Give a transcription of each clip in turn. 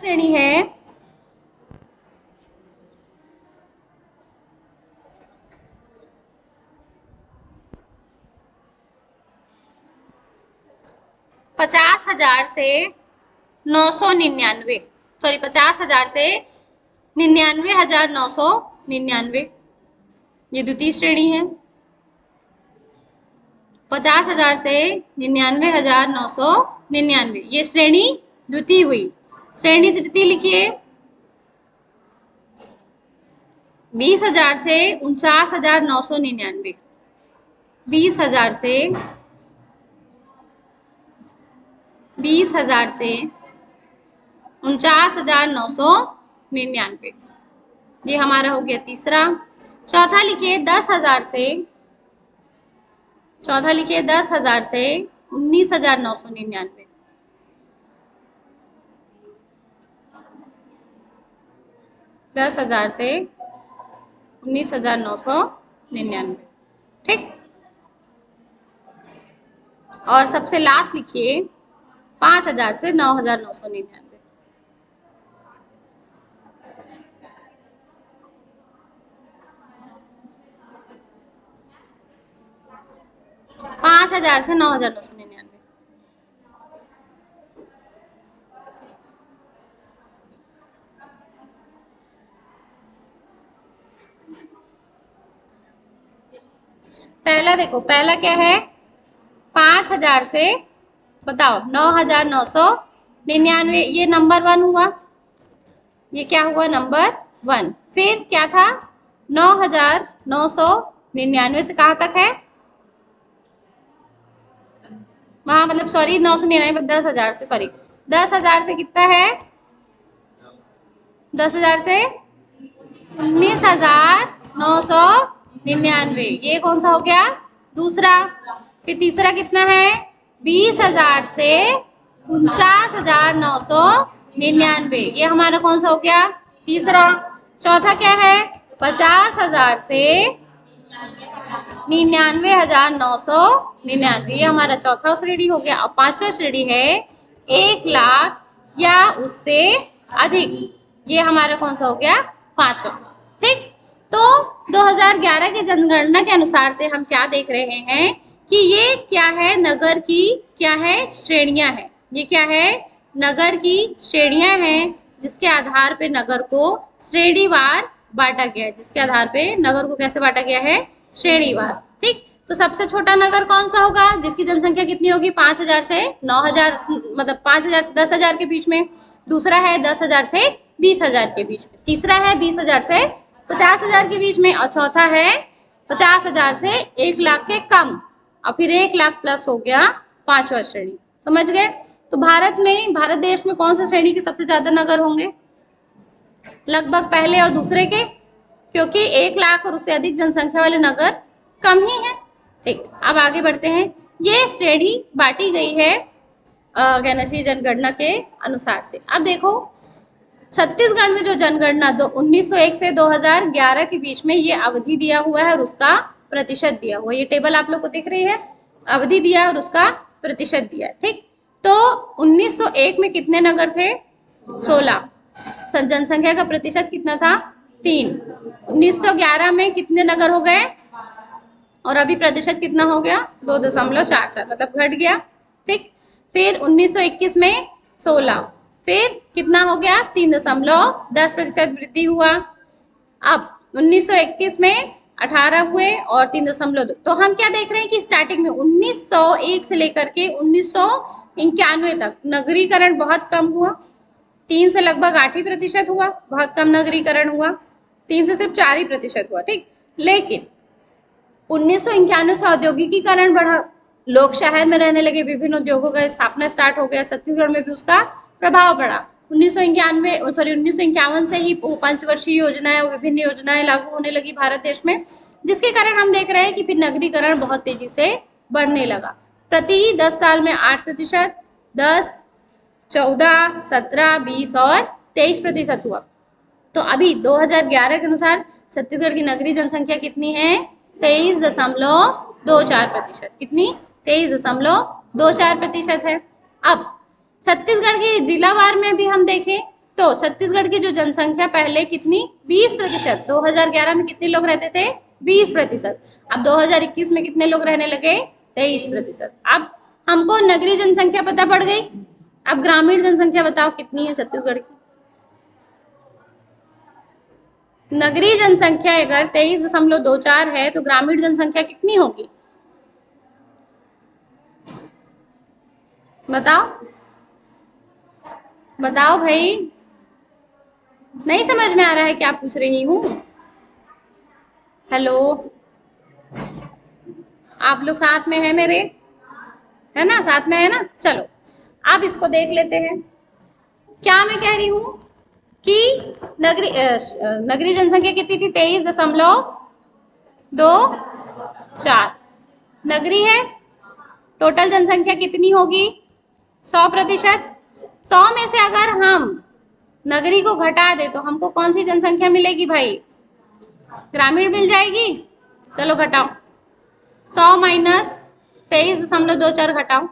श्रेणी है पचास हजार से 999, सॉरी 50,000 से 99,999, ये द्वितीय श्रेणी है। 50,000 से 99,999, ये श्रेणी द्वितीय हुई। श्रेणी तृतीय लिखिए 20,000 से 49,999, 20,000 से 49,999, ये हमारा हो गया तीसरा। चौथा लिखिए 10,000 से 19,999, 10,000 से 19,999, ठीक। और सबसे लास्ट लिखिए 5,000 से 9,999, 5,000 से 9,999। पहला देखो, पहला क्या है, 5,000 से बताओ 9,999, ये नंबर 1 हुआ, ये क्या हुआ, नंबर 1। फिर क्या था, 9,999 से कहाँ तक है, वहां मतलब सॉरी 999, 10,000 से, सॉरी 10,000 से कितना है, 10,000 से 19,999, ये कौन सा हो गया, दूसरा। फिर तीसरा कितना है, 20,000 से 49,999, ये हमारा कौन सा हो गया, तीसरा। चौथा क्या है, 50,000 से 99,999, ये हमारा चौथा श्रेणी हो गया। और पांचवा श्रेणी है 1 लाख या उससे अधिक, ये हमारा कौन सा हो गया, पांचवा, ठीक। तो 2011 की जनगणना के अनुसार से हम क्या देख रहे हैं कि ये क्या है, नगर की क्या है, श्रेणियां हैं। ये क्या है, नगर की श्रेणियां हैं, जिसके आधार पे नगर को श्रेणीवार बांटा गया है, जिसके आधार पे नगर को कैसे बांटा गया है, श्रेणीवार, ठीक। तो सबसे छोटा नगर कौन सा होगा, जिसकी जनसंख्या कितनी होगी, 5,000 से 9,000, मतलब 5,000 से 10,000 के बीच में। दूसरा है 10,000 से 20,000 के बीच में। तीसरा है 20,000 से 50,000 के बीच में। और चौथा है 50,000 से 1 लाख के कम। और फिर 1 लाख प्लस हो गया पांचवा श्रेणी, समझ गए। तो भारत देश में कौन सा श्रेणी के सबसे ज्यादा नगर होंगे, लगभग पहले और दूसरे के, क्योंकि 1 लाख और उससे अधिक जनसंख्या वाले नगर कम ही है, ठीक। अब आगे बढ़ते हैं। ये श्रेणी बांटी गई है कहना चाहिए जनगणना के अनुसार से। अब देखो छत्तीसगढ़ में जो जनगणना 1901 से 2011 के बीच में ये अवधि दिया हुआ है और उसका प्रतिशत दिया हुआ है। ये टेबल आप लोग को दिख रही है, अवधि दिया और उसका प्रतिशत दिया है, ठीक। तो 1901 में कितने नगर थे, 16। जनसंख्या का प्रतिशत कितना था, 3। 1911 में कितने नगर हो गए, और अभी प्रतिशत कितना हो गया, 2.44, मतलब घट गया, ठीक। फिर 1921 में 16, फिर कितना हो गया, 3.10% वृद्धि हुआ। अब 1921 में 18 हुए और 3.2। तो हम क्या देख रहे हैं कि स्टार्टिंग में 1901 से लेकर के 1991 तक नगरीकरण बहुत कम हुआ। 3 से लगभग 8% हुआ, बहुत कम नगरीकरण हुआ। 3 से सिर्फ 4% हुआ, ठीक। लेकिन 1991 से औद्योगिकीकरण बढ़ा, लोग शहर में रहने लगे, विभिन्न उद्योगों का स्थापना स्टार्ट हो गया, छत्तीसगढ़ में भी उसका प्रभाव बढ़ा। 1951 से ही पंचवर्षीय योजनाएं और विभिन्न योजनाएं लागू होने लगी भारत देश में, जिसके कारण हम देख रहे हैं कि फिर नगरीकरण बहुत तेजी से बढ़ने लगा। प्रति 10 साल में 8%, 10, 14, 17, 20 और 23% हुआ। तो अभी 2011 के अनुसार छत्तीसगढ़ की नगरीय जनसंख्या कितनी है, 23.24%। कितनी, 23.24% है। अब छत्तीसगढ़ के जिलावार में भी हम देखें तो छत्तीसगढ़ की जो जनसंख्या पहले कितनी 20%, 2011 में कितने लोग रहते थे 20%, अब 2021 में कितने लोग रहने लगे 23%। अब हमको नगरीय जनसंख्या पता पड़ गई, अब ग्रामीण जनसंख्या बताओ कितनी है छत्तीसगढ़ की। नगरीय जनसंख्या अगर 23.24 है तो ग्रामीण जनसंख्या कितनी होगी बताओ बताओ भाई, नहीं समझ में आ रहा है क्या पूछ रही हूँ? हेलो, आप लोग साथ में है मेरे, है ना, साथ में है ना? चलो अब इसको देख लेते हैं। क्या मैं कह रही हूँ कि नगरीय जनसंख्या कितनी थी 23.24। नगरी है, टोटल जनसंख्या कितनी होगी 100%। 100 में से अगर हम नगरी को घटा दे तो हमको कौन सी जनसंख्या मिलेगी भाई? ग्रामीण मिल जाएगी। चलो घटाओ, 100 माइनस 23.24 घटाओ,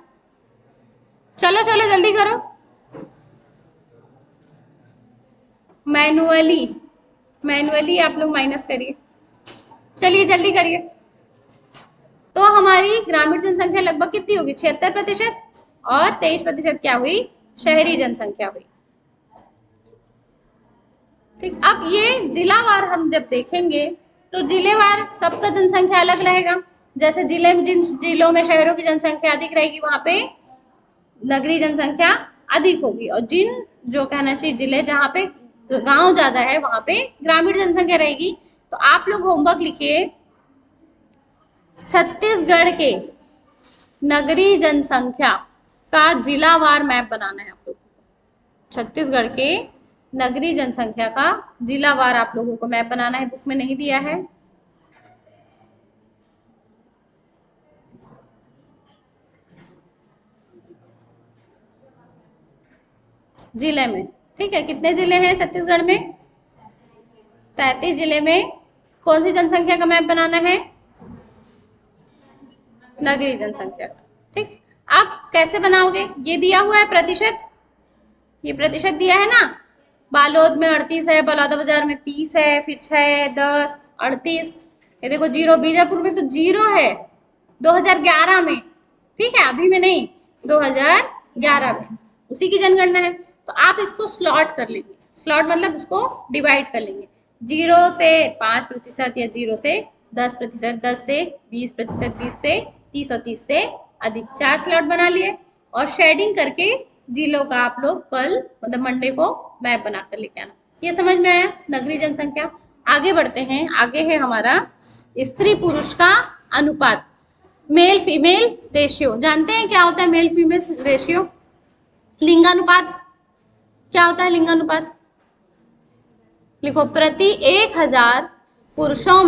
चलो चलो जल्दी करो, मैनुअली आप लोग माइनस करिए, चलिए जल्दी करिए। तो हमारी ग्रामीण जनसंख्या लगभग कितनी होगी 76%, और 23% क्या हुई शहरी जनसंख्या हुई। ठीक, अब ये जिलावार हम जब देखेंगे तो जिलेवार सबका जनसंख्या अलग रहेगा। जैसे जिले में, जिन जिलों में शहरों की जनसंख्या अधिक रहेगी वहां पे नगरीय जनसंख्या अधिक होगी, और जिन जो कहना चाहिए जिले जहाँ पे गांव ज्यादा है वहां पे ग्रामीण जनसंख्या रहेगी। तो आप लोग होमवर्क लिखिए, छत्तीसगढ़ के नगरीय जनसंख्या का जिलावार मैप बनाना है आप लोग को। छत्तीसगढ़ के नगरीय जनसंख्या का जिलावार आप लोगों को मैप बनाना है, बुक में नहीं दिया है। जिले में, ठीक है, कितने जिले हैं छत्तीसगढ़ में 33 जिले में कौन सी जनसंख्या का मैप बनाना है नगरीय जनसंख्या। ठीक, आप कैसे बनाओगे? ये दिया हुआ है प्रतिशत, ये प्रतिशत दिया है ना, बालोद में 38 है, बलौदाबाजार में 30 है, फिर 6, 10, 38, ये देखो 0, बीजापुर में तो 0 है 2011 में, ठीक है, अभी में नहीं 2011 में, उसी की जनगणना है। तो आप इसको स्लॉट कर लेंगे, स्लॉट मतलब उसको डिवाइड कर लेंगे, 0 से 5% या 0 से 10%, 10 से 20%, 20 से 30 और 30 से अधिक, 4 स्लॉट बना लिए, और शेडिंग करके जिलों का आप लोग कल मतलब मंडे को मैप बनाकर लेके आना। ये समझ में आया नगरीय जनसंख्या। आगे बढ़ते हैं, आगे है हमारा स्त्री पुरुष का अनुपात, मेल फीमेल रेशियो। जानते हैं क्या होता है मेल फीमेल रेशियो? लिंगानुपात। क्या होता है लिंगानुपात? लिखो, प्रति 1000 पुरुषों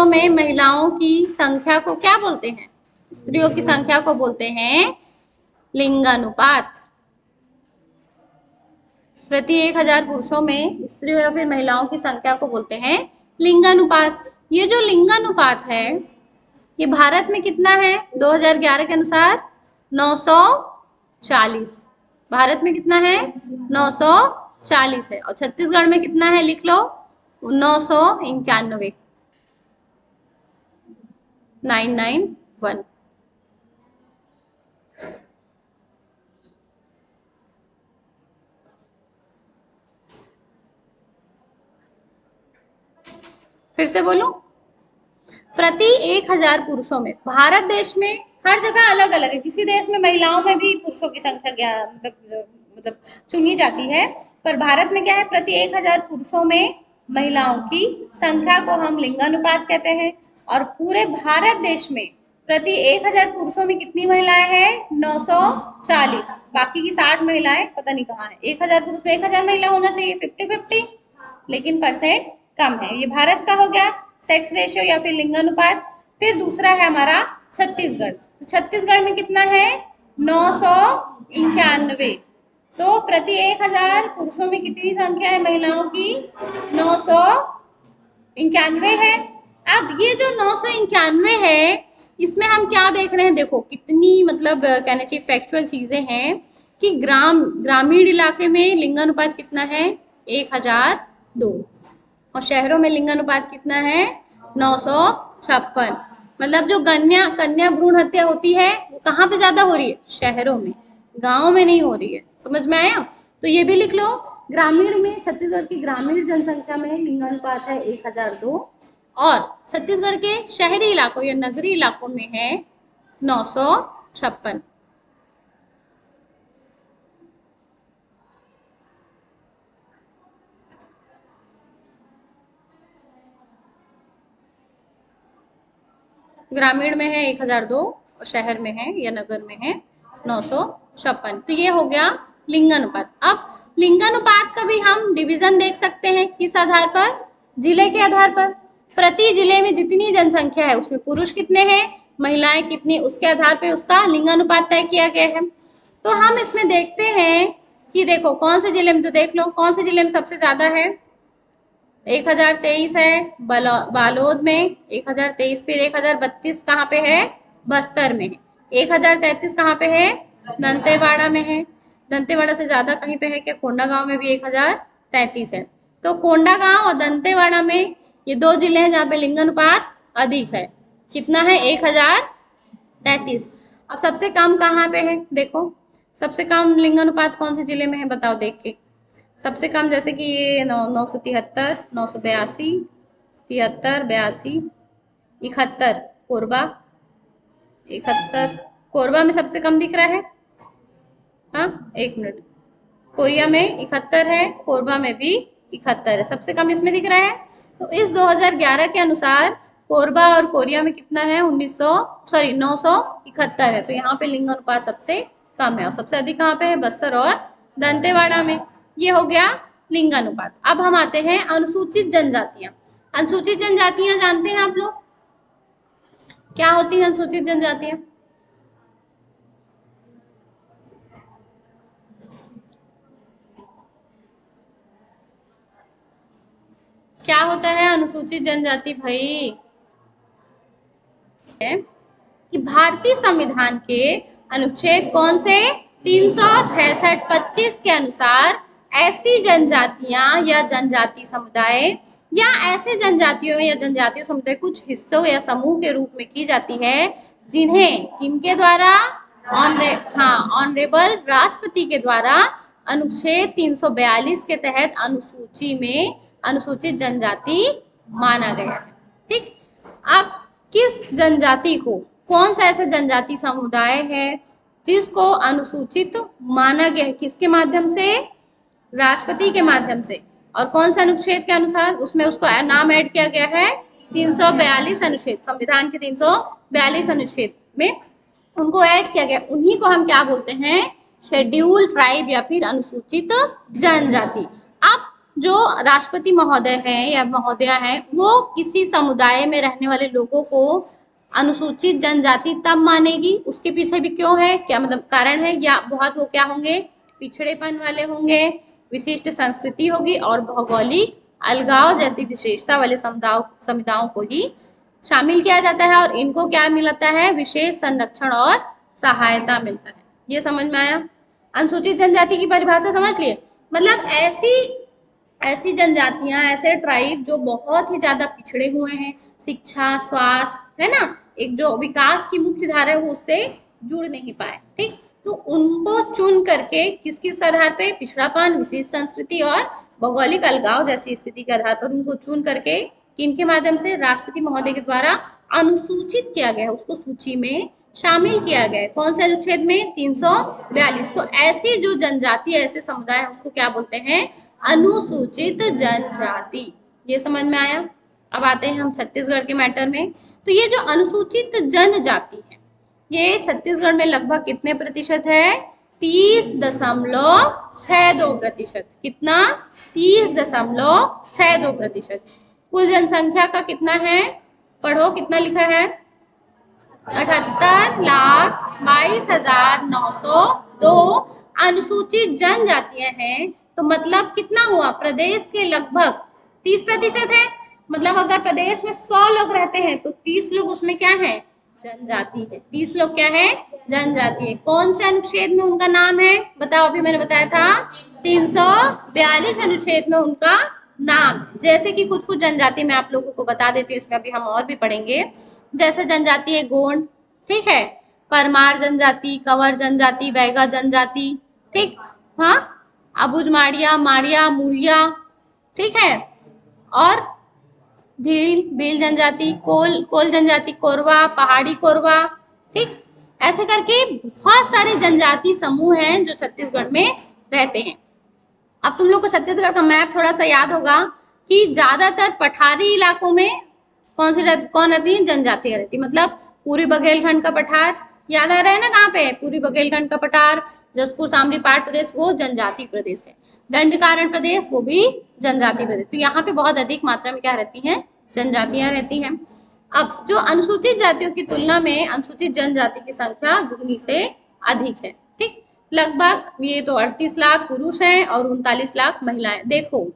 में महिलाओं की संख्या को क्या बोलते हैं? स्त्रियों की संख्या को बोलते हैं लिंगानुपात। प्रति 1000 पुरुषों में स्त्रियों या फिर महिलाओं की संख्या को बोलते हैं लिंगानुपात। ये जो लिंगानुपात है ये भारत में कितना है 2011 के अनुसार 940। भारत में कितना है 940 है, और छत्तीसगढ़ में कितना है लिख लो 991, 991। फिर से बोलूं, प्रति 1000 पुरुषों में, भारत देश में हर जगह अलग अलग है, किसी देश में महिलाओं में भी पुरुषों की संख्या मतलब चुनी जाती है, पर भारत में क्या है प्रति 1000 पुरुषों में महिलाओं की संख्या को हम लिंगानुपात कहते हैं। और पूरे भारत देश में प्रति 1000 पुरुषों में कितनी महिलाएं हैं 940, बाकी की 60 महिलाएं पता नहीं कहाँ है। 1000 पुरुष में 1000 महिला होना चाहिए, 50-50, लेकिन परसेंट कम है। ये भारत का हो गया सेक्स रेशियो या फिर लिंगानुपात। फिर दूसरा है हमारा छत्तीसगढ़, तो छत्तीसगढ़ में कितना है 991, तो प्रति 1000 पुरुषों में कितनी संख्या है महिलाओं की 991 है। अब ये जो 991 है इसमें हम क्या देख रहे हैं, देखो कितनी मतलब कहना चाहिए फैक्चुअल चीजें हैं कि ग्रामीण इलाके में लिंगानुपात कितना है 1002 और शहरों में लिंगानुपात कितना है 956। मतलब जो कन्या भ्रूण हत्या होती है वो कहाँ पे ज्यादा हो रही है, शहरों में, गाँव में नहीं हो रही है। समझ में आया? तो ये भी लिख लो, ग्रामीण में छत्तीसगढ़ की ग्रामीण जनसंख्या में लिंगानुपात है 1002 और छत्तीसगढ़ के शहरी इलाकों या नगरीय इलाकों में है 956। ग्रामीण में है 1002 और शहर में है या नगर में है 956। तो ये हो गया लिंगानुपात। अब लिंगानुपात का भी हम डिवीजन देख सकते हैं, किस आधार पर, जिले के आधार पर। प्रति जिले में जितनी जनसंख्या है उसमें पुरुष कितने हैं, महिलाएं कितनी, उसके आधार पर उसका लिंगानुपात तय किया गया है। तो हम इसमें देखते हैं कि देखो कौन से जिले में, तो देख लो कौन से जिले में सबसे ज्यादा है, 1023 है बालोद में 1023, फिर 1032 कहाँ पे है, बस्तर में है, 1033 कहाँ पे है, दंतेवाड़ा में है, दंतेवाड़ा से ज्यादा कहीं पे है क्या, कोंडागांव में भी 1033 है। तो कोंडागांव और दंतेवाड़ा में ये दो जिले हैं जहाँ पे लिंगानुपात अधिक है, कितना है 1033। अब सबसे कम कहाँ पे है, देखो सबसे कम लिंगानुपात कौन से जिले में है, बताओ देख के। सबसे कम जैसे कि ये 973, 982, 73, 82, 71, कोरबा 71, कोरबा में सबसे कम दिख रहा है। हाँ एक मिनट, कोरिया में 71 है, कोरबा में भी 71 है, सबसे कम इसमें दिख रहा है। तो इस 2011 के अनुसार कोरबा और कोरिया में कितना है 971 है। तो यहाँ पे लिंगानुपात सबसे कम है और सबसे अधिक कहाँ पे है, बस्तर और दंतेवाड़ा में। ये हो गया लिंगानुपात। अब हम आते हैं अनुसूचित जनजातियां। अनुसूचित जनजातियां जानते हैं आप लोग, क्या होती है अनुसूचित जनजातियां? क्या होता है अनुसूचित जनजाति भाई? कि भारतीय संविधान के अनुच्छेद कौन से 366-25 के अनुसार ऐसी जनजातियां या जनजाति समुदाय या ऐसे जनजातियों या जनजातीय समुदाय कुछ हिस्सों या समूह के रूप में की जाती है जिन्हें इनके द्वारा ऑनरेबल राष्ट्रपति के द्वारा अनुच्छेद 342 के तहत अनुसूची में अनुसूचित जनजाति माना गया है। ठीक, अब किस जनजाति को, कौन सा ऐसा जनजाति समुदाय है जिसको अनुसूचित माना गया है, किसके माध्यम से, राष्ट्रपति के माध्यम से, और कौन सा अनुच्छेद के अनुसार, उसमें उसको नाम ऐड किया गया है 342 अनुच्छेद, संविधान के 342 अनुच्छेद में उनको ऐड किया गया। उन्हीं को हम क्या बोलते हैं, शेड्यूल्ड ट्राइब या फिर अनुसूचित जनजाति। अब जो राष्ट्रपति महोदय हैं या महोदया हैं वो किसी समुदाय में रहने वाले लोगों को अनुसूचित जनजाति तब मानेगी, उसके पीछे भी क्यों है, क्या मतलब कारण है, या बहुत वो क्या होंगे, पिछड़ेपन वाले होंगे, विशिष्ट संस्कृति होगी और भौगोलिक अलगाव जैसी विशेषता वाले समुदायों को ही शामिल किया जाता है और इनको क्या मिलता है, विशेष संरक्षण और सहायता मिलता है। ये समझ में आया? अनुसूचित जनजाति की परिभाषा समझ लिए, मतलब ऐसी जनजातियां, ऐसे ट्राइब जो बहुत ही ज्यादा पिछड़े हुए हैं, शिक्षा, स्वास्थ्य, है ना, एक जो विकास की मुख्य धारा है वो उससे जुड़ नहीं पाए। ठीक, तो उनको चुन करके किस किस आधार पे, पिछड़ापन, विशिष्ट संस्कृति और भौगोलिक अलगाव जैसी स्थिति के आधार पर उनको चुन करके किनके माध्यम से, राष्ट्रपति महोदय के द्वारा अनुसूचित किया गया, उसको सूची में शामिल किया गया है। कौन से अनुच्छेद में, 342। तो ऐसी जो जनजाति, ऐसे समुदाय है उसको क्या बोलते हैं, अनुसूचित जनजाति। ये समझ में आया? अब आते हैं हम छत्तीसगढ़ के मैटर में। तो ये जो अनुसूचित जनजाति है ये छत्तीसगढ़ में लगभग कितने प्रतिशत है, 30.62%। कितना, 30.62%। कुल जनसंख्या का कितना है, पढ़ो कितना लिखा है, 78,22,902 अनुसूचित जनजातियां हैं। तो मतलब कितना हुआ, प्रदेश के लगभग 30% है। मतलब अगर प्रदेश में 100 लोग रहते हैं तो 30 लोग उसमें क्या है, जनजाति है। 30 लोग क्या है? जनजाति है। कौन से अनुच्छेद में उनका नाम है? बताओ, अभी मैंने बताया था 342 अनुच्छेद में उनका नाम। जैसे कि कुछ कुछ जनजाति मैं आप लोगों को बता देती हूँ, इसमें अभी हम और भी पढ़ेंगे। जैसे जनजाति है गोंड, ठीक है, परमार जनजाति, कंवर जनजाति, बैगा जनजाति, ठीक, हाँ, अबुझ माड़िया, माड़िया, मुड़िया, ठीक है, और भील जनजाति, कोल जनजाति, कोरवा, पहाड़ी कोरवा, ठीक, ऐसे करके बहुत सारे जनजाति समूह हैं जो छत्तीसगढ़ में रहते हैं। अब तुम लोग को छत्तीसगढ़ का मैप थोड़ा सा याद होगा कि ज्यादातर पठारी इलाकों में कौन रहती है? जनजातियां रहती, मतलब पूर्वी बघेलखंड का पठार याद आ रहा है ना, कहाँ पे है? पूर्वी बघेलखंड का पठार, जसपुर सामरी पाट प्रदेश वो जनजाति प्रदेश है, दंडकारण्य प्रदेश वो भी जनजाति प्रदेश। तो यहाँ पे बहुत अधिक मात्रा में क्या रहती है? जनजातियां रहती हैं। अब जो अनुसूचित जातियों की तुलना में अनुसूचित जनजाति की संख्या दुगनी से अधिक है, ठीक, लगभग ये तो 38 लाख पुरुष हैं और 39 लाख महिलाएं। देखो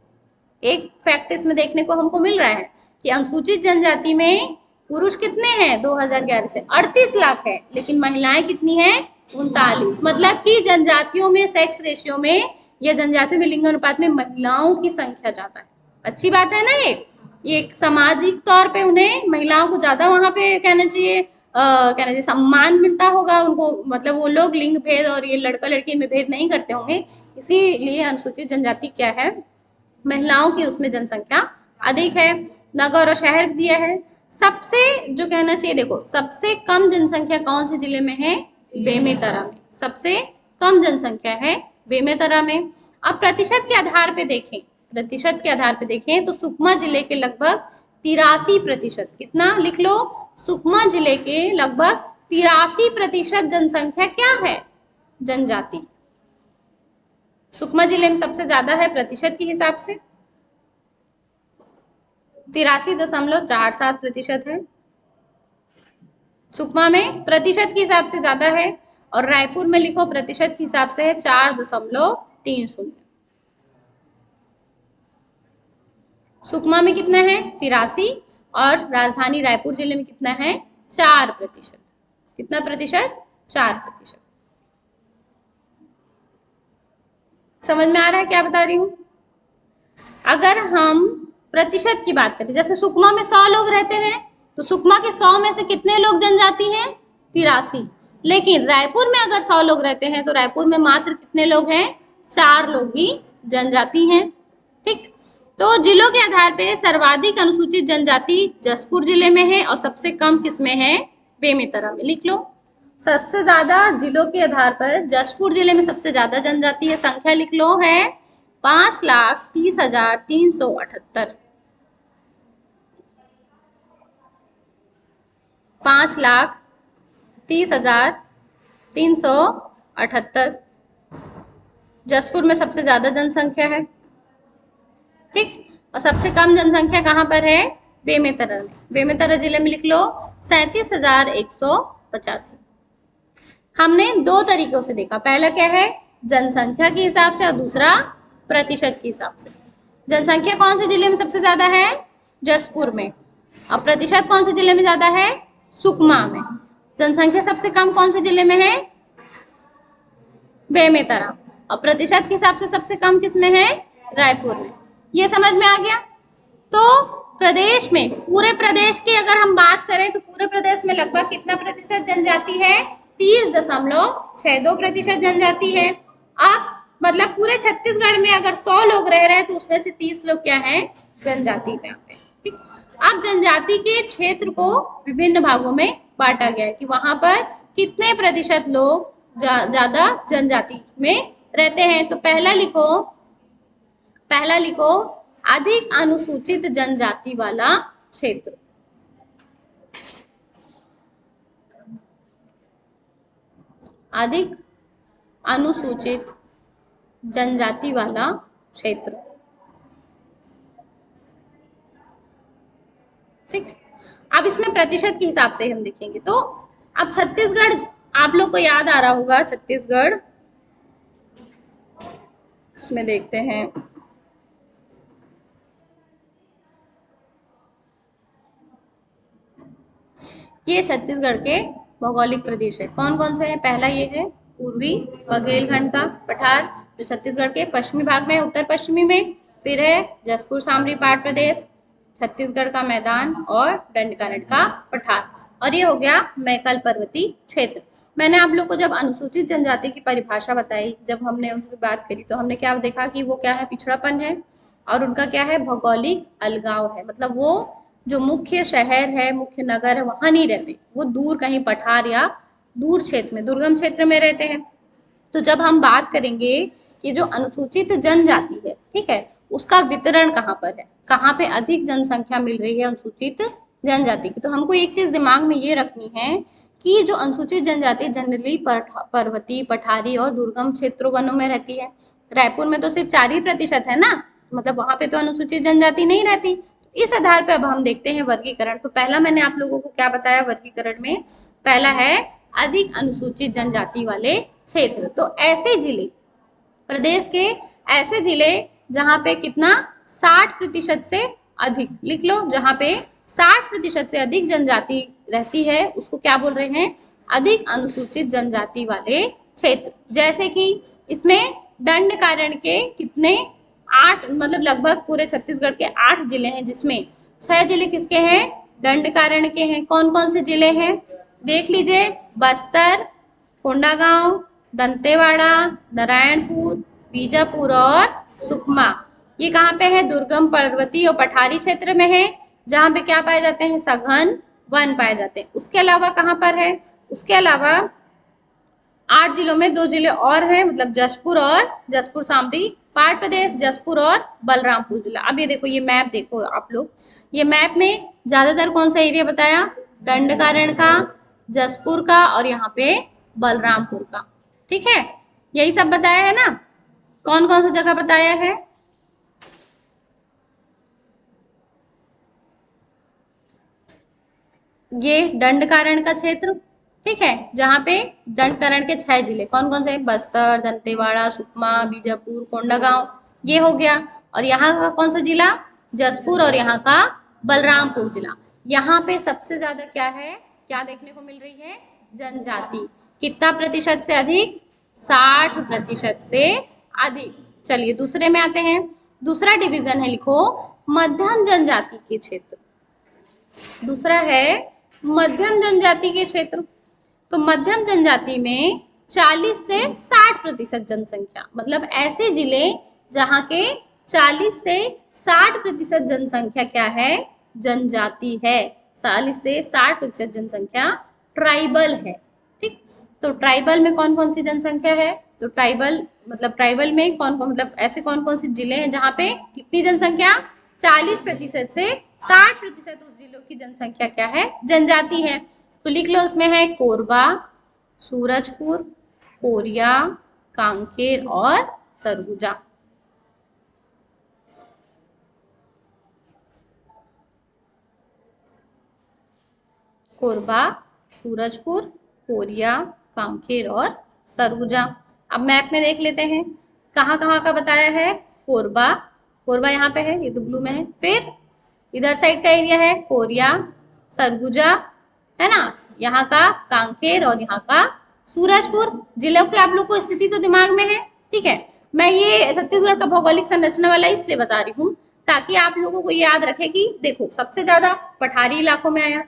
एक फैक्ट इसमें देखने को हमको मिल रहा है कि अनुसूचित जनजाति में पुरुष कितने हैं 2011 से? 38 लाख है, लेकिन महिलाएं कितनी हैं? 39। मतलब कि जनजातियों में सेक्स रेशियो में या जनजातियों में लिंग अनुपात में महिलाओं की संख्या ज्यादा है। अच्छी बात है ना, ये एक सामाजिक तौर पे उन्हें महिलाओं को ज्यादा वहां पे कहना चाहिए सम्मान मिलता होगा उनको, मतलब वो लोग लिंग भेद और ये लड़का लड़की में भेद नहीं करते होंगे, इसीलिए अनुसूचित जनजाति क्या है? महिलाओं की उसमें जनसंख्या अधिक है। नगर और शहर दिया है। सबसे जो कहना चाहिए, देखो सबसे कम जनसंख्या कौन से जिले में है? बेमेतरा में सबसे कम जनसंख्या है, बेमेतरा में। अब प्रतिशत के आधार पे देखें, प्रतिशत के आधार पे देखें तो सुकमा जिले के लगभग 83%, कितना लिख लो? सुकमा जिले के लगभग 83% जनसंख्या क्या है? जनजाति। सुकमा जिले में सबसे ज्यादा है प्रतिशत के हिसाब से, 83.47% है सुकमा में, प्रतिशत के हिसाब से ज्यादा है। और रायपुर में लिखो प्रतिशत के हिसाब से है 4.30। सुकमा में कितना है? 83, और राजधानी रायपुर जिले में कितना है? 4%। कितना प्रतिशत? 4%। समझ में आ रहा है क्या बता रही हूं? अगर हम प्रतिशत की बात करें, जैसे सुकमा में 100 लोग रहते हैं, तो सुकमा के 100 में से कितने लोग जनजाति हैं? 83। लेकिन रायपुर में अगर 100 लोग रहते हैं तो रायपुर में मात्र कितने लोग हैं? 4 लोग ही जनजाति हैं, ठीक। तो जिलों के आधार पे सर्वाधिक अनुसूचित जनजाति जसपुर जिले में है और सबसे कम किसमें है? बेमेतरा में। लिख लो, सबसे ज्यादा जिलों के आधार पर जसपुर जिले में सबसे ज्यादा जनजाति है, संख्या लिख लो है 5,30,378। 5,30,378 जसपुर में सबसे ज्यादा जनसंख्या है, ठीक। और सबसे कम जनसंख्या कहाँ पर है? बेमेतरा में। बेमेतरा जिले में लिख लो 37,185। हमने दो तरीकों से देखा, पहला क्या है? जनसंख्या के हिसाब से, और दूसरा प्रतिशत के हिसाब से। जनसंख्या कौन से जिले में सबसे ज्यादा है? जसपुर में। और प्रतिशत कौन से जिले में ज्यादा है? सुकमा में। जनसंख्या सबसे कम कौन से जिले में है? बेमेतरा। और प्रतिशत के हिसाब से सबसे कम किसमें है? रायपुर में। ये समझ में आ गया? तो प्रदेश में, पूरे प्रदेश की अगर हम बात करें तो पूरे प्रदेश में लगभग कितना प्रतिशत जनजाति है? 30.62% जनजाति है। अब मतलब पूरे छत्तीसगढ़ में अगर 100 लोग रह रहे हैं तो उसमें से 30 लोग क्या है? जनजाति में आते हैं, ठीक। अब जनजाति के क्षेत्र को विभिन्न भागों में बांटा गया है कि वहां पर कितने प्रतिशत लोग ज्यादा जनजाति में रहते हैं। तो पहला लिखो अधिक अनुसूचित जनजाति वाला क्षेत्र। अधिक अनुसूचित जनजाति वाला क्षेत्र, ठीक। अब इसमें प्रतिशत के हिसाब से हम देखेंगे तो अब छत्तीसगढ़, आप लोग को याद आ रहा होगा छत्तीसगढ़, इसमें देखते हैं, ये छत्तीसगढ़ के भौगोलिक प्रदेश है। कौन कौन से हैं? पहला ये है पूर्वी बघेलखंड का पठार जो छत्तीसगढ़ के पश्चिमी भाग में है, उत्तर पश्चिमी में। फिर है जसपुर सामरी पाट प्रदेश, छत्तीसगढ़ का मैदान और दंडकारण्य का पठार। और ये हो गया मैकल पर्वतीय क्षेत्र। मैंने आप लोग को जब अनुसूचित जनजाति की परिभाषा बताई, जब हमने उनकी बात करी, तो हमने क्या देखा कि वो क्या है? पिछड़ापन है और उनका क्या है? भौगोलिक अलगाव है। मतलब वो जो मुख्य शहर है, मुख्य नगर है, वहां नहीं रहते, वो दूर कहीं पठार या दूर क्षेत्र में, दुर्गम क्षेत्र में रहते हैं। तो जब हम बात करेंगे कि जो अनुसूचित जनजाति है, ठीक है, उसका वितरण कहाँ पर है, कहाँ पे अधिक जनसंख्या मिल रही है अनुसूचित जनजाति की, तो हमको एक चीज दिमाग में ये रखनी है कि जो अनुसूचित जनजाति जनरली पर्वतीय, पठारी और दुर्गम क्षेत्रों वनों में रहती है। रायपुर में तो सिर्फ 4% है ना, मतलब वहां पे तो अनुसूचित जनजाति नहीं रहती। इस आधार पर अब हम देखते हैं वर्गीकरण। तो पहला मैंने आप लोगों को क्या बताया वर्गीकरण में? पहला है अधिक अनुसूचित जनजाति वाले क्षेत्र। तो ऐसे जिले, प्रदेश के ऐसे जिले जहां पे कितना? 60% से अधिक, लिख लो, जहां पे 60% से अधिक जनजाति रहती है उसको क्या बोल रहे हैं? अधिक अनुसूचित जनजाति वाले क्षेत्र। जैसे कि इसमें दंडकारण्य के कितने? 8, मतलब लगभग पूरे छत्तीसगढ़ के 8 जिले हैं, जिसमें 6 जिले किसके हैं? दंडकारण्य के हैं। कौन कौन से जिले हैं? देख लीजिए, बस्तर, कोंडागांव, दंतेवाड़ा, नारायणपुर, बीजापुर और सुकमा। ये कहाँ पे है? दुर्गम, पर्वतीय और पठारी क्षेत्र में है, जहाँ पे क्या पाए जाते हैं? सघन वन पाए जाते हैं। उसके अलावा कहाँ पर है? उसके अलावा 8 जिलों में 2 जिले और हैं, मतलब जशपुर और जसपुर सामरी पाट प्रदेश, जसपुर और बलरामपुर जिला। अब ये देखो, ये मैप देखो आप लोग, ये मैप में ज्यादातर कौन सा एरिया बताया? दंडकारण्य का, जसपुर का और यहाँ पे बलरामपुर का। ठीक है, यही सब बताया है ना। कौन कौन सा जगह बताया है? ये दंडकारण्य का क्षेत्र, ठीक है, जहाँ पे दंडकारण्य के 6 जिले कौन कौन से? बस्तर, दंतेवाड़ा, सुकमा, बीजापुर, कोंडागांव, ये हो गया। और यहाँ का कौन सा जिला? जसपुर, और यहाँ का बलरामपुर जिला। यहाँ पे सबसे ज्यादा क्या है, क्या देखने को मिल रही है? जनजाति। कितना प्रतिशत से अधिक? 60% से अधिक। चलिए दूसरे में आते हैं। दूसरा डिवीजन है, लिखो, मध्यम जनजाति के क्षेत्र। दूसरा है मध्यम जनजाति के क्षेत्र। तो मध्यम जनजाति में 40 से 60% जनसंख्या, मतलब ऐसे जिले जहां के 40 से 60% जनसंख्या क्या है? जनजाति है। 40 से 60% जनसंख्या ट्राइबल है। ठीक, तो ट्राइबल में कौन कौन सी जनसंख्या है? तो ट्राइबल में कौन कौन, मतलब ऐसे कौन कौन से जिले हैं जहाँ पे कितनी जनसंख्या? 40% से 60% उस जिलों की जनसंख्या क्या है? जनजाति है। तो लिख लो, उसमें है कोरबा, सूरजपुर, कोरिया, कांकेर और सरगुजा। कोरबा, सूरजपुर, कोरिया, कांकेर और सरगुजा। अब मैप में देख लेते हैं कहाँ कहाँ का बताया है। कोरबा, कोरबा यहाँ पे है, ये तो ब्लू में है। फिर इधर साइड का एरिया है कोरिया, सरगुजा, है ना, यहाँ का कांकेर और यहाँ का सूरजपुर। जिलों की आप लोग को स्थिति तो दिमाग में है। ठीक है, मैं ये छत्तीसगढ़ का भौगोलिक संरचना वाला इसलिए बता रही हूँ ताकि आप लोगों को याद रखे कि देखो, सबसे ज्यादा पठारी इलाकों में आया,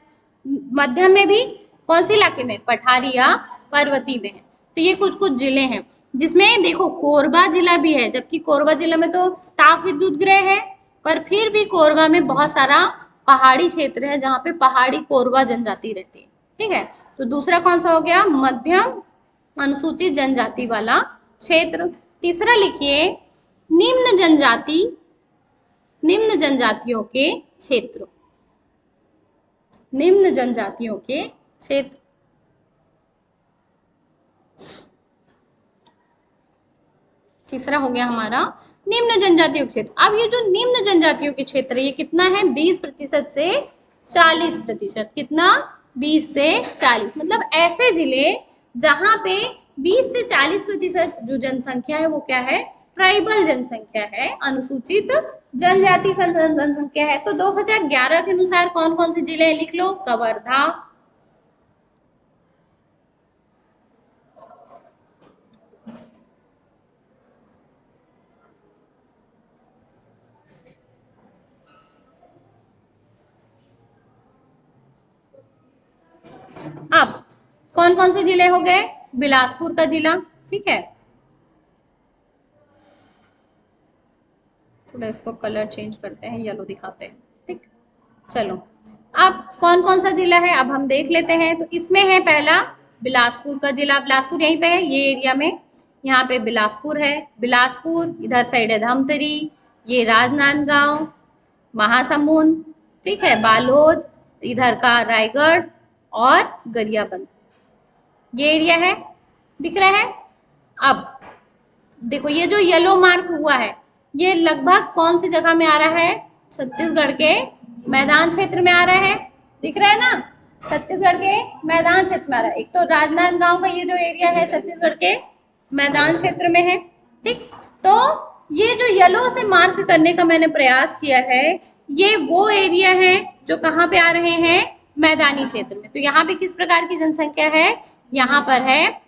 मध्यम में भी कौन से इलाके में? पठारी या पर्वतीय में है। तो ये कुछ कुछ जिले हैं जिसमें देखो कोरबा जिला भी है, जबकि कोरबा जिला में तो ताप विद्युत गृह है, पर फिर भी कोरबा में बहुत सारा पहाड़ी क्षेत्र है जहाँ पे पहाड़ी कोरबा जनजाति रहती है। ठीक है, तो दूसरा कौन सा हो गया? मध्यम अनुसूचित जनजाति वाला क्षेत्र। तीसरा लिखिए निम्न जनजातियों के क्षेत्र। निम्न जनजातियों के क्षेत्र। तीसरा हो गया हमारा निम्न जनजातियों के क्षेत्र। अब ये जो निम्न जनजातियों के क्षेत्र, ये कितना है? 20% से 40%। कितना? 20 से 40, मतलब ऐसे जिले जहां पे 20 से 40% जो जनसंख्या है वो क्या है? ट्राइबल जनसंख्या है, अनुसूचित जनजाति जनसंख्या है। तो 2011 के अनुसार कौन कौन से जिले हैं? लिख लो, कवर्धा, कौन कौन से जिले हो गए? बिलासपुर का जिला, ठीक है, थोड़ा इसको कलर चेंज करते हैं, येलो दिखाते हैं, ठीक। चलो अब कौन कौन सा जिला है अब हम देख लेते हैं। तो इसमें है पहला बिलासपुर का जिला, बिलासपुर यहीं पे है, ये एरिया में, यहाँ पे बिलासपुर है, बिलासपुर इधर साइड है धमतरी, ये राजनांदगांव, महासमुंद, ठीक है, बालोद, इधर का रायगढ़ और गरियाबंद, ये एरिया है, दिख रहा है। अब देखो ये जो येलो मार्क हुआ है ये लगभग कौन सी जगह में आ रहा है? छत्तीसगढ़ के मैदान क्षेत्र में आ रहा है, दिख रहा है ना, छत्तीसगढ़ के मैदान क्षेत्र में आ रहा है। एक तो राजनांदगांव का ये जो एरिया है छत्तीसगढ़ के मैदान क्षेत्र में है, ठीक। तो ये जो येलो से मार्क करने का मैंने प्रयास किया है, ये वो एरिया है जो कहाँ पे आ रहे हैं? मैदानी क्षेत्र में। तो यहाँ पे किस प्रकार की जनसंख्या है? यहाँ पर है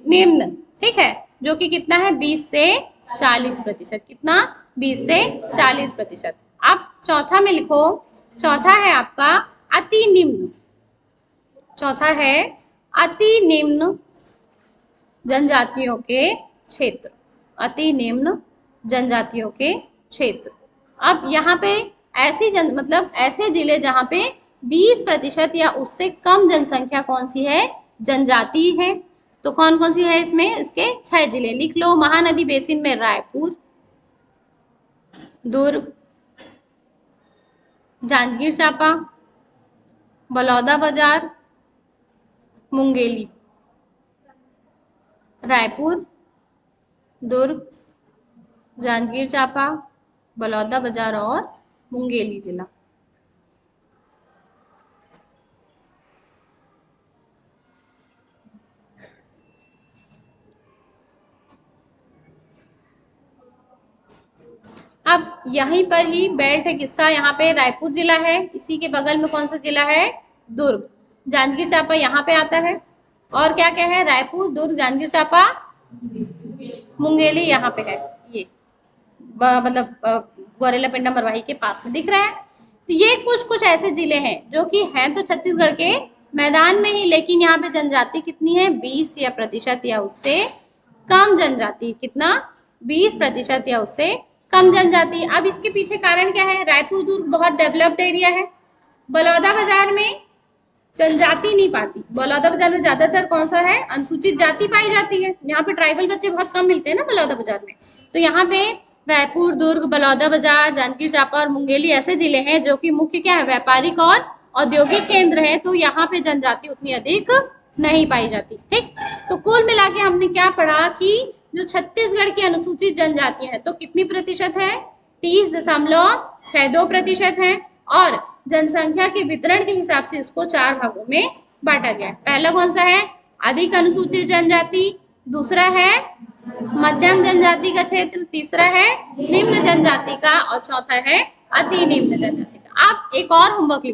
निम्न, ठीक है, जो कि कितना है? 20 से 40%। कितना? 20 से 40%। अब चौथा में लिखो, चौथा है आपका अति निम्न, चौथा है अति निम्न जनजातियों के क्षेत्र, अति निम्न जनजातियों के क्षेत्र। अब यहाँ पे ऐसी मतलब ऐसे जिले जहाँ पे 20% या उससे कम जनसंख्या कौन सी है? जनजाति है। तो कौन कौन सी है इसमें? इसके 6 जिले लिख लो। महानदी बेसिन में रायपुर, दुर्ग, जांजगीर चांपा, बलौदाबाजार, मुंगेली। रायपुर, दुर्ग, जांजगीर चांपा, बलौदाबाजार और मुंगेली जिला। अब यहीं पर ही बेल्ट है किसका? यहाँ पे रायपुर जिला है, इसी के बगल में कौन सा जिला है? दुर्ग। जांजगीर चांपा यहाँ पे आता है, और क्या क्या है? रायपुर, दुर्ग, जांजगीर चांपा, मुंगेली यहाँ पे है, ये मतलब गौरेला पिंडा मरवाही के पास में दिख रहा है। तो ये कुछ कुछ ऐसे जिले हैं जो कि हैं तो छत्तीसगढ़ के मैदान में ही, लेकिन यहाँ पे जनजाति कितनी है? 20 या प्रतिशत या उससे कम जनजाति। कितना? 20% या उससे कम जनजाति। अब इसके पीछे कारण क्या है? रायपुर दुर्ग बहुत डेवलप्ड एरिया है, बलौदाबाजार में जनजाति नहीं पाती। बलौदाबाजार में ज्यादातर कौन सा है? अनुसूचित जाति पाई जाती है। यहाँ पे ट्राइबल बच्चे बहुत कम मिलते हैं ना बलौदाबाजार में। तो यहाँ पे रायपुर, दुर्ग, बलौदाबाजार, जांजगीर चांपा और मुंगेली ऐसे जिले हैं जो कि मुख्य क्या है? व्यापारिक और औद्योगिक केंद्र है। तो यहाँ पे जनजाति उतनी अधिक नहीं पाई जाती, ठीक। तो कुल मिला के हमने क्या पढ़ा कि जो छत्तीसगढ़ की अनुसूचित जनजातियां हैं तो कितनी प्रतिशत है? 30.62% है। और जनसंख्या के वितरण के हिसाब से इसको 4 भागों में बांटा गया है। पहला कौन सा है? अधिक अनुसूचित जनजाति, दूसरा है मध्यम जनजाति का क्षेत्र, तीसरा है निम्न जनजाति का, और चौथा है अति निम्न जनजाति का। आप एक और होमवर्क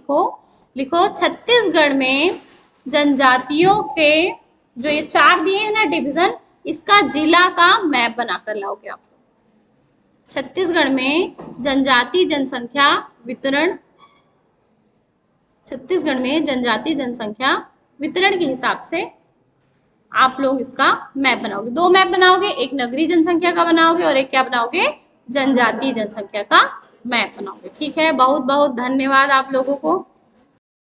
लिखो छत्तीसगढ़ में जनजातियों के जो ये 4 दिए हैं ना डिवीजन, इसका जिला का मैप बनाकर लाओगे आप। छत्तीसगढ़ में जनजाति जनसंख्या वितरण, छत्तीसगढ़ में जनजाति जनसंख्या वितरण के हिसाब से आप लोग इसका मैप बनाओगे। 2 मैप बनाओगे, एक नगरीय जनसंख्या का बनाओगे और एक क्या बनाओगे? जनजातीय जनसंख्या का मैप बनाओगे। ठीक है, बहुत बहुत धन्यवाद आप लोगों को।